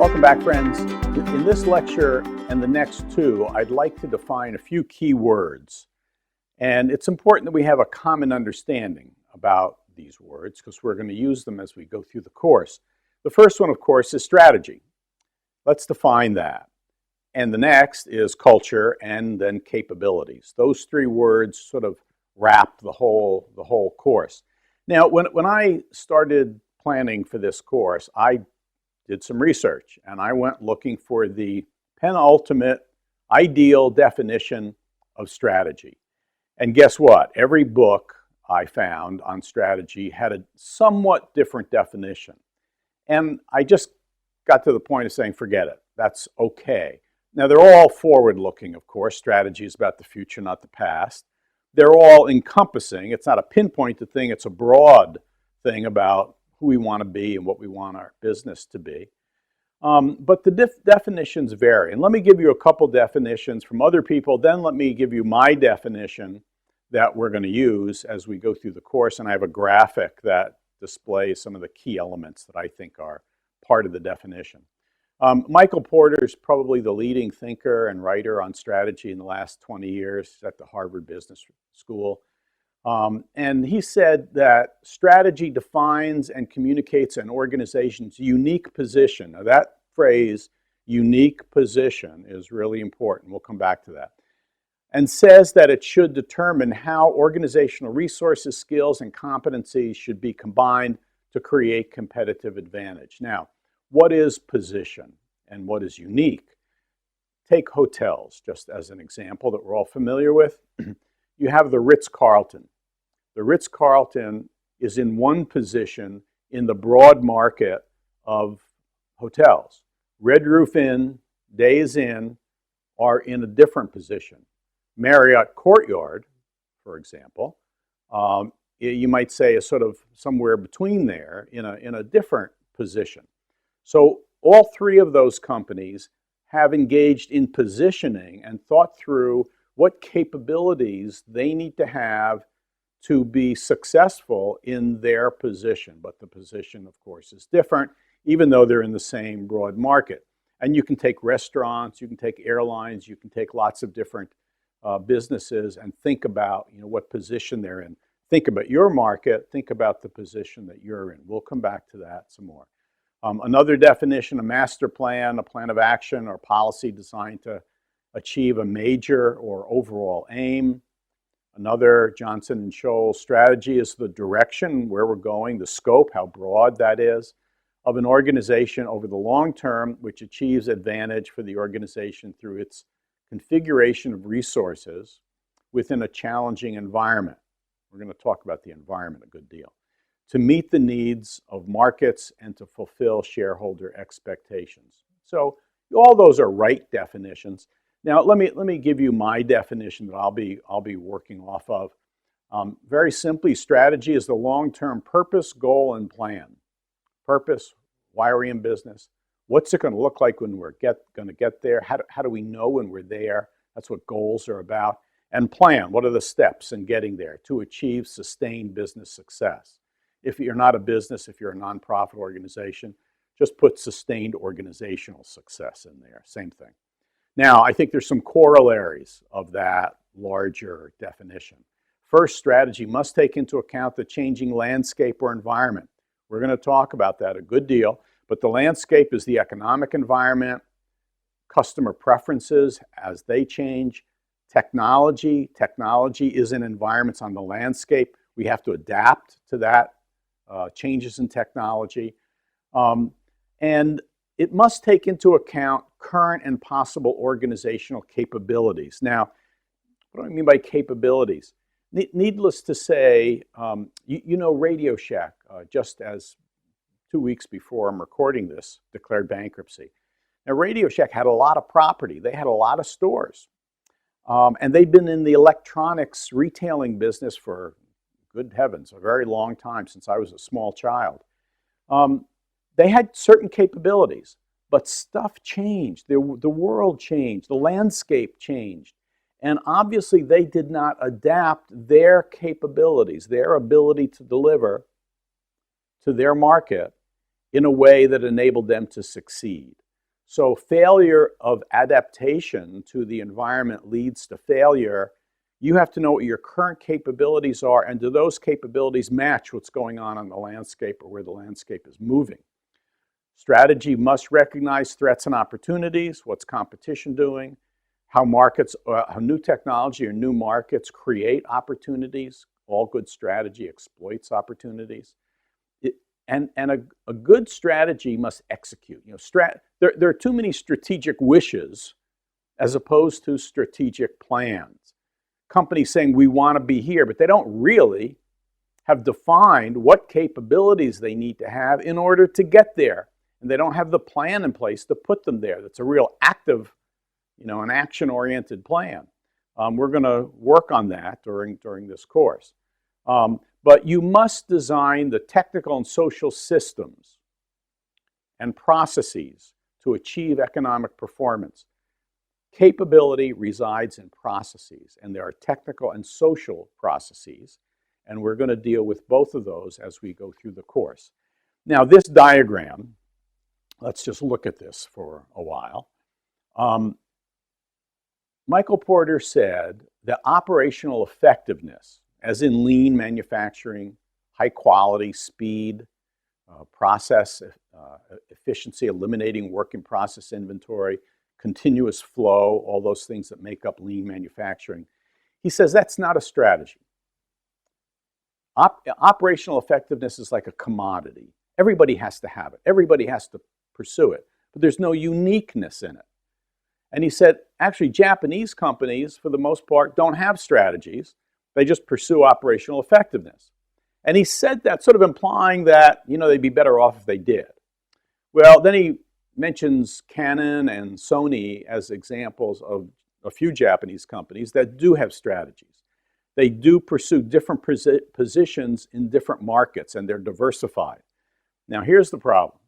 Welcome back, friends. In this lecture and the next two, I'd like to define a few key words. And it's important that we have a common understanding about these words because we're going to use them as we go through the course. The first one, of course, is strategy. Let's define that. And the next is culture and then capabilities. Those three words sort of wrap the whole course. Now, when I started planning for this course, I did some research and I went looking for the penultimate ideal definition of strategy. And guess what? Every book I found on strategy had a somewhat different definition. And I just got to the point of saying, forget it. That's okay. Now, they're all forward-looking, of course. Strategy is about the future, not the past. They're all encompassing. It's not a pinpointed thing. It's a broad thing about who we want to be and what we want our business to be. But the definitions vary. And let me give you a couple definitions from other people. Then let me give you my definition that we're going to use as we go through the course. And I have a graphic that displays some of the key elements that I think are part of the definition. Michael Porter is probably the leading thinker and writer on strategy in the last 20 years at the Harvard Business School. And he said that strategy defines and communicates an organization's unique position. Now that phrase, unique position, is really important. We'll come back to that. And says that it should determine how organizational resources, skills, and competencies should be combined to create competitive advantage. Now, what is position and what is unique? Take hotels, just as an example that we're all familiar with. You have the Ritz-Carlton. The Ritz-Carlton is in one position in the broad market of hotels. Red Roof Inn, Days Inn are in a different position. Marriott Courtyard, for example, you might say is sort of somewhere between there in a different position. So all three of those companies have engaged in positioning and thought through what capabilities they need to have to be successful in their position. But the position, of course, is different, even though they're in the same broad market. And you can take restaurants, you can take airlines, you can take lots of different businesses and think about what position they're in. Think about your market, think about the position that you're in. We'll come back to that some more. Another definition, a master plan, a plan of action or policy designed to achieve a major or overall aim. Another, Johnson & Scholl, strategy is the direction, where we're going, the scope, how broad that is, of an organization over the long term, which achieves advantage for the organization through its configuration of resources within a challenging environment. We're going to talk about the environment a good deal. To meet the needs of markets and to fulfill shareholder expectations. So all those are right definitions. Now let me give you my definition that I'll be working off of. Very simply, strategy is the long-term purpose, goal, and plan. Purpose, why are we in business? What's it going to look like when we're going to get there? How do we know when we're there? That's what goals are about. And plan, what are the steps in getting there to achieve sustained business success? If you're not a business, if you're a nonprofit organization, just put sustained organizational success in there, same thing. Now, I think there's some corollaries of that larger definition. First, strategy must take into account the changing landscape or environment. We're going to talk about that a good deal, but the landscape is the economic environment, customer preferences as they change, technology is in environments on the landscape. We have to adapt to that, changes in technology. And it must take into account current and possible organizational capabilities. Now, what do I mean by capabilities? Needless to say, you know Radio Shack, just as 2 weeks before I'm recording this, declared bankruptcy. Now, Radio Shack had a lot of property. They had a lot of stores. And they'd been in the electronics retailing business for, good heavens, a very long time, since I was a small child. They had certain capabilities, but stuff changed. The world changed. The landscape changed. And obviously, they did not adapt their capabilities, their ability to deliver to their market in a way that enabled them to succeed. So failure of adaptation to the environment leads to failure. You have to know what your current capabilities are, and do those capabilities match what's going on the landscape or where the landscape is moving. Strategy must recognize threats and opportunities. What's competition doing? How new technology or new markets create opportunities. All good strategy exploits opportunities. And a good strategy must execute. There are too many strategic wishes as opposed to strategic plans. Companies saying we want to be here, but they don't really have defined what capabilities they need to have in order to get there. And they don't have the plan in place to put them there. That's a real active, an action-oriented plan. We're going to work on that during this course. But you must design the technical and social systems and processes to achieve economic performance. Capability resides in processes, and there are technical and social processes, and we're going to deal with both of those as we go through the course. Now, this diagram, let's just look at this for a while. Michael Porter said that operational effectiveness, as in lean manufacturing, high quality, speed, process efficiency, eliminating work in process inventory, continuous flow, all those things that make up lean manufacturing. He says that's not a strategy. Operational effectiveness is like a commodity. Everybody has to have it. Everybody has to pursue it, but there's no uniqueness in it. And he said, actually, Japanese companies, for the most part, don't have strategies. They just pursue operational effectiveness. And he said that sort of implying that, they'd be better off if they did. Well, then he mentions Canon and Sony as examples of a few Japanese companies that do have strategies. They do pursue different positions in different markets, and they're diversified. Now, here's the problem.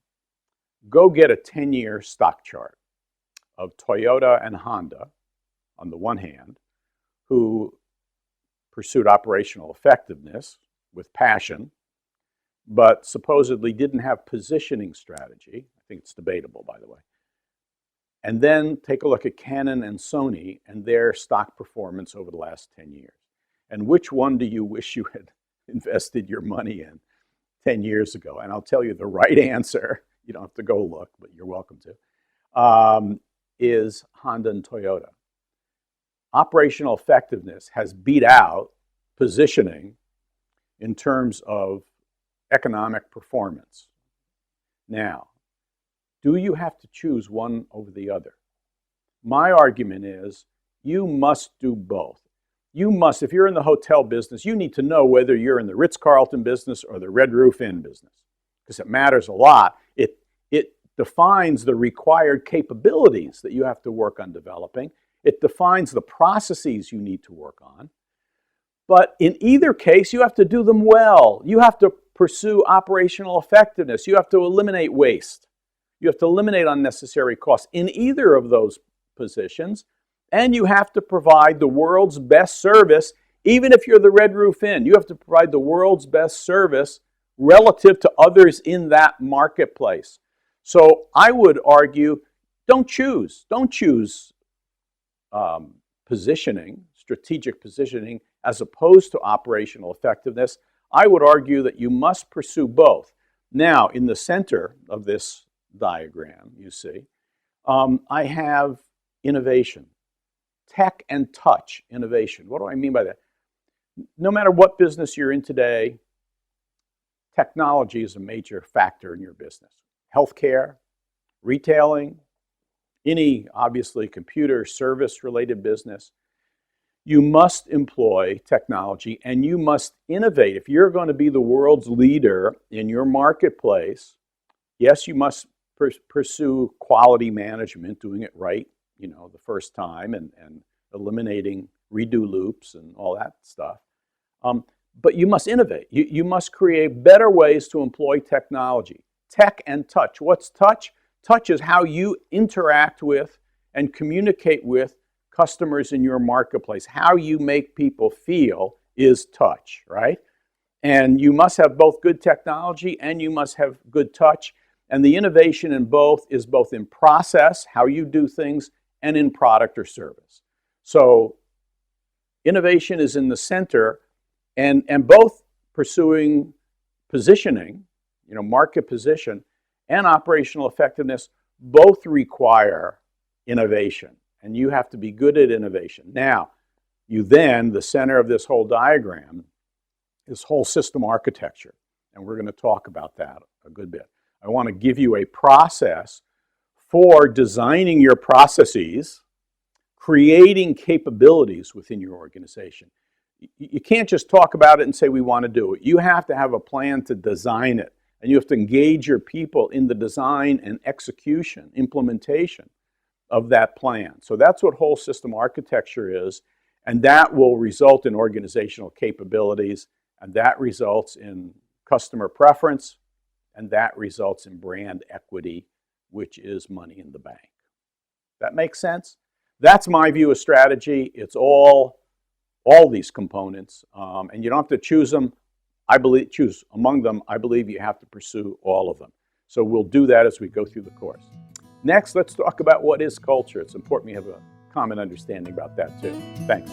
Go get a 10-year stock chart of Toyota and Honda, on the one hand, who pursued operational effectiveness with passion, but supposedly didn't have positioning strategy. I think it's debatable, by the way. And then take a look at Canon and Sony and their stock performance over the last 10 years. And which one do you wish you had invested your money in 10 years ago? And I'll tell you the right answer, you don't have to go look, but you're welcome to, is Honda and Toyota. Operational effectiveness has beat out positioning in terms of economic performance. Now, do you have to choose one over the other? My argument is you must do both. You must, if you're in the hotel business, you need to know whether you're in the Ritz-Carlton business or the Red Roof Inn business, because it matters a lot. It defines the required capabilities that you have to work on developing. It defines the processes you need to work on. But in either case, you have to do them well. You have to pursue operational effectiveness. You have to eliminate waste. You have to eliminate unnecessary costs in either of those positions. And you have to provide the world's best service, even if you're the Red Roof Inn. You have to provide the world's best service relative to others in that marketplace. So I would argue, don't choose positioning, strategic positioning, as opposed to operational effectiveness. I would argue that you must pursue both. Now, in the center of this diagram, you see, I have innovation, tech and touch innovation. What do I mean by that? No matter what business you're in today, technology is a major factor in your business. Healthcare, retailing, any, obviously, computer service-related business. You must employ technology and you must innovate. If you're going to be the world's leader in your marketplace, yes, you must pursue quality management, doing it right, the first time, and eliminating redo loops and all that stuff. But you must innovate. You must create better ways to employ technology. Tech and touch. What's touch? Touch is how you interact with and communicate with customers in your marketplace. How you make people feel is touch, right? And you must have both good technology and you must have good touch. And the innovation in both is both in process, how you do things, and in product or service. So innovation is in the center, and both pursuing positioning, market position, and operational effectiveness both require innovation. And you have to be good at innovation. Now, the center of this whole diagram is whole system architecture. And we're going to talk about that a good bit. I want to give you a process for designing your processes, creating capabilities within your organization. You can't just talk about it and say we want to do it. You have to have a plan to design it. And you have to engage your people in the design and execution, implementation of that plan. So that's what whole system architecture is. And that will result in organizational capabilities. And that results in customer preference. And that results in brand equity, which is money in the bank. That makes sense? That's my view of strategy. It's all these components. And you don't have to choose them. Choose among them. I believe you have to pursue all of them. So we'll do that as we go through the course. Next, let's talk about what is culture. It's important we have a common understanding about that too. Thanks.